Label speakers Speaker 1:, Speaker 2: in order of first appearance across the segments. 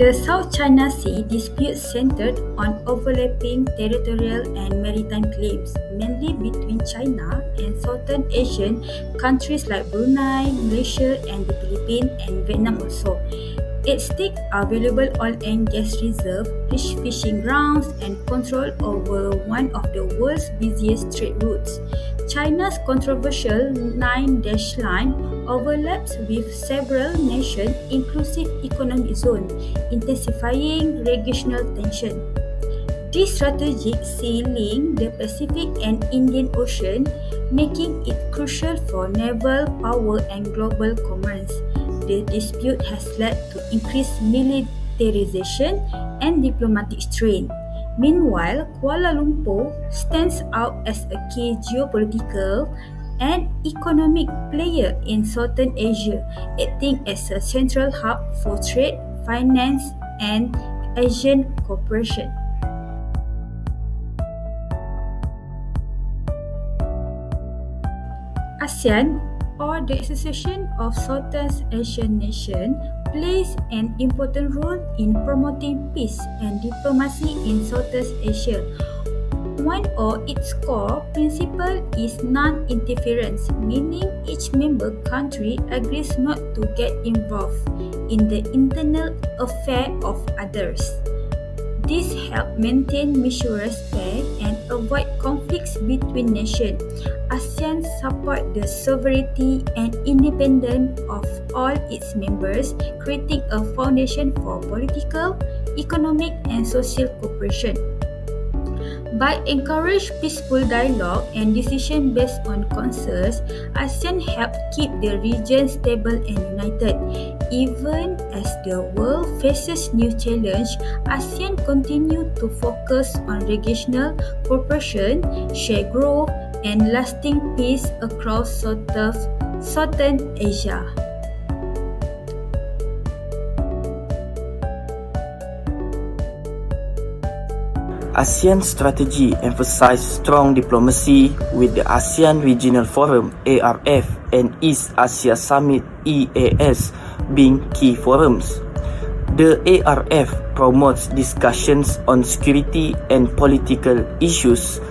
Speaker 1: The South China Sea dispute centered on overlapping territorial and maritime claims, mainly between China and Southeast Asian countries like Brunei, Malaysia, and the Philippines and Vietnam also. At stake are valuable oil and gas reserves, rich fishing grounds, and control over one of the world's busiest trade routes. China's controversial 9-dash line overlaps with several nations' inclusive economic zone, intensifying regional tension. This strategic sea links the Pacific and Indian Ocean, making it crucial for naval power and global commerce. The dispute has led to increased militarization and diplomatic strain. Meanwhile, Kuala Lumpur stands out as a key geopolitical and economic player in Southern Asia, acting as a central hub for trade, finance, and Asian cooperation. ASEAN, or the Association of Southeast Asian Nations, plays an important role in promoting peace and diplomacy in Southeast Asia. One of its core principles is non-interference, meaning each member country agrees not to get involved in the internal affairs of others. This helps maintain mutual respect and avoid conflicts between nations. ASEAN supports the sovereignty and independence of all its members, creating a foundation for political, economic, and social cooperation. By encouraging peaceful dialogue and decisions based on consensus, ASEAN helps keep the region stable and united. Even as the world faces new challenges, ASEAN continues to focus on regional cooperation, shared growth, and lasting peace across Southern Asia.
Speaker 2: ASEAN strategy emphasizes strong diplomacy with the ASEAN Regional Forum (ARF) and East Asia Summit (EAS) being key forums. The ARF promotes discussions on security and political issues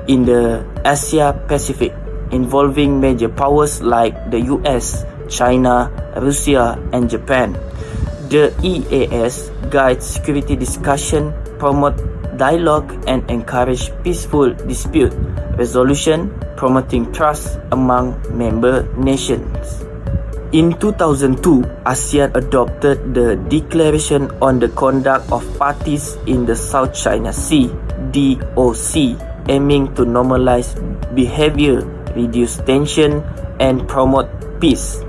Speaker 2: in the Asia-Pacific, involving major powers like the US, China, Russia, and Japan. The EAS guides security discussion, promotes dialogue, and encourage peaceful dispute resolution, promoting trust among member nations. In 2002, ASEAN adopted the Declaration on the Conduct of Parties in the South China Sea (DOC), aiming to normalize behavior, reduce tension, and promote peace.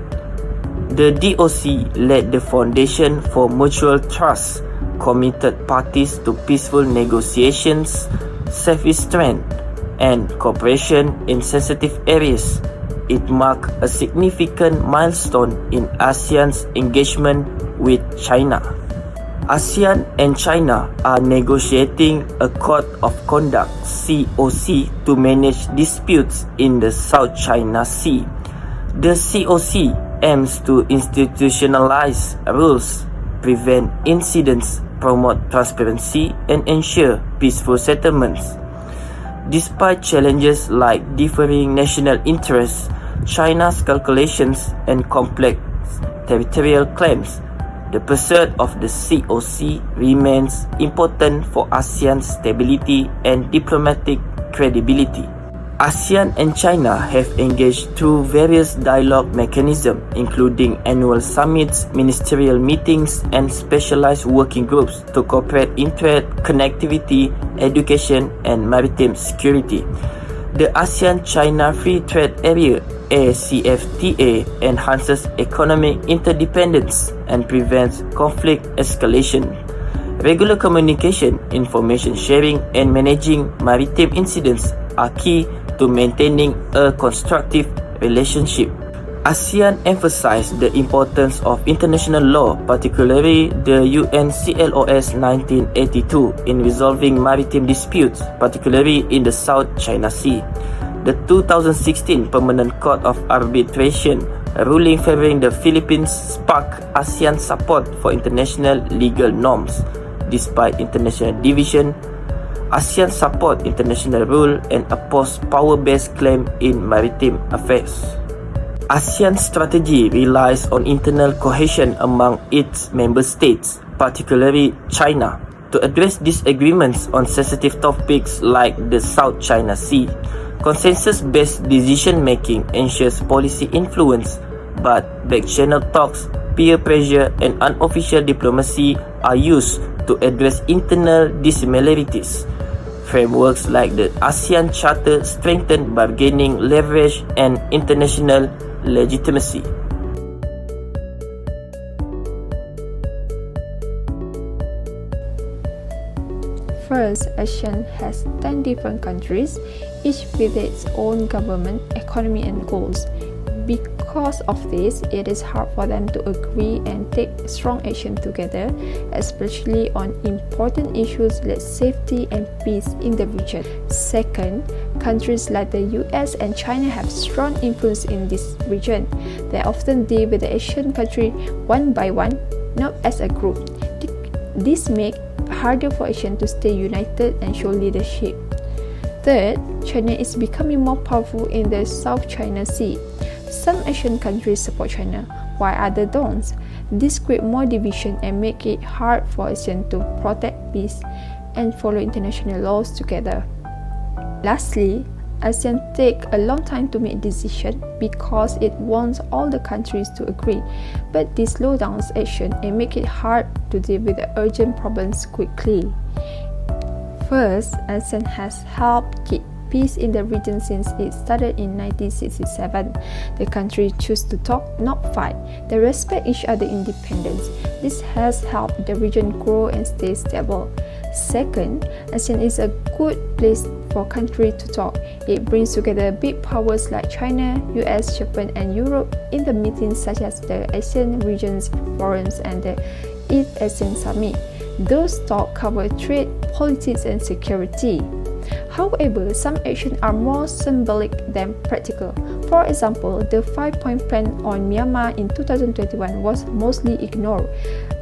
Speaker 2: The DOC laid the foundation for mutual trust, committed parties to peaceful negotiations, safety strength, and cooperation in sensitive areas. It marked a significant milestone in ASEAN's engagement with China. ASEAN and China are negotiating a Code of Conduct (COC) to manage disputes in the South China Sea. The COC aims to institutionalize rules, prevent incidents, promote transparency, and ensure peaceful settlements. Despite challenges like differing national interests, China's calculations, and complex territorial claims, the pursuit of the COC remains important for ASEAN's stability and diplomatic credibility. ASEAN and China have engaged through various dialogue mechanisms, including annual summits, ministerial meetings, and specialized working groups to cooperate in trade, connectivity, education, and maritime security. The ASEAN-China Free Trade Area (ACFTA) enhances economic interdependence and prevents conflict escalation. Regular communication, information sharing, and managing maritime incidents are key to maintaining a constructive relationship. ASEAN emphasized the importance of international law, particularly the UNCLOS 1982, in resolving maritime disputes, particularly in the South China Sea. The 2016 Permanent Court of Arbitration A ruling favoring the Philippines sparked ASEAN support for international legal norms. Despite international division, ASEAN support international rule and oppose power-based claim in maritime affairs. ASEAN strategy relies on internal cohesion among its member states, particularly China, to address disagreements on sensitive topics like the South China Sea. Consensus-based decision-making ensures policy influence, but back-channel talks, peer pressure, and unofficial diplomacy are used to address internal dissimilarities. Frameworks like the ASEAN Charter strengthen bargaining leverage and international legitimacy.
Speaker 3: First, ASEAN has 10 different countries, each with its own government, economy, and goals. Because of this, it is hard for them to agree and take strong action together, especially on important issues like safety and peace in the region. Second, countries like the US and China have strong influence in this region. They often deal with the Asian country one by one, not as a group. This makes harder for ASEAN to stay united and show leadership. Third, China is becoming more powerful in the South China Sea. Some Asian countries support China, while others don't. This creates more division and makes it hard for ASEAN to protect peace and follow international laws together. Lastly, ASEAN takes a long time to make decisions because it wants all the countries to agree, but this slows down action and makes it hard to deal with the urgent problems quickly. First, ASEAN has helped keep peace in the region since it started in 1967. The countries choose to talk, not fight. They respect each other's independence. This has helped the region grow and stay stable. Second, ASEAN is a good place for countries to talk. It brings together big powers like China, US, Japan, and Europe in the meetings such as the ASEAN Regions Forums and the East ASEAN Summit. Those talks cover trade, politics, and security. However, some actions are more symbolic than practical. For example, the 5-point plan on Myanmar in 2021 was mostly ignored.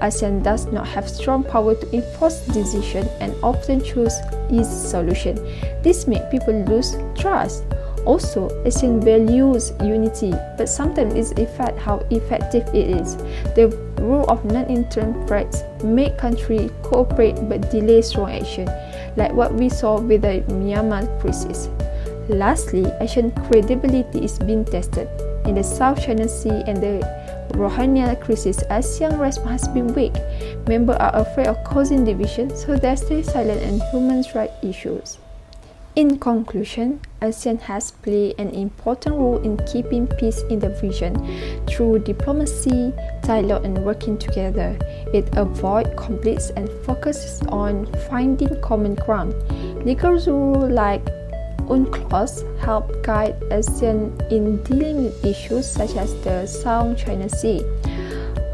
Speaker 3: ASEAN does not have strong power to enforce decisions and often choose easy solutions. This makes people lose trust. Also, ASEAN values unity, but sometimes it affects how effective it is. The rule of non-intern threats make countries cooperate but delay strong action, like what we saw with the Myanmar crisis. Lastly, ASEAN credibility is being tested. In the South China Sea and the Rohingya crisis, ASEAN response has been weak. Members are afraid of causing division, so they stay silent on human rights issues. In conclusion, ASEAN has played an important role in keeping peace in the region. Through diplomacy, dialogue, and working together, it avoids conflicts and focuses on finding common ground. Legal rules like UNCLOS help guide ASEAN in dealing with issues such as the South China Sea.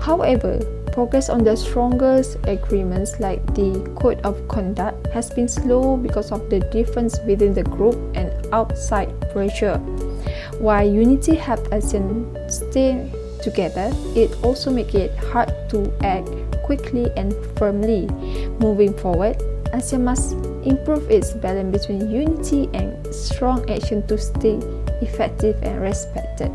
Speaker 3: However, progress on the strongest agreements like the Code of Conduct has been slow because of the difference within the group and outside pressure. While unity helps ASEAN stay together, it also makes it hard to act quickly and firmly. Moving forward, ASEAN must improve its balance between unity and strong action to stay effective and respected.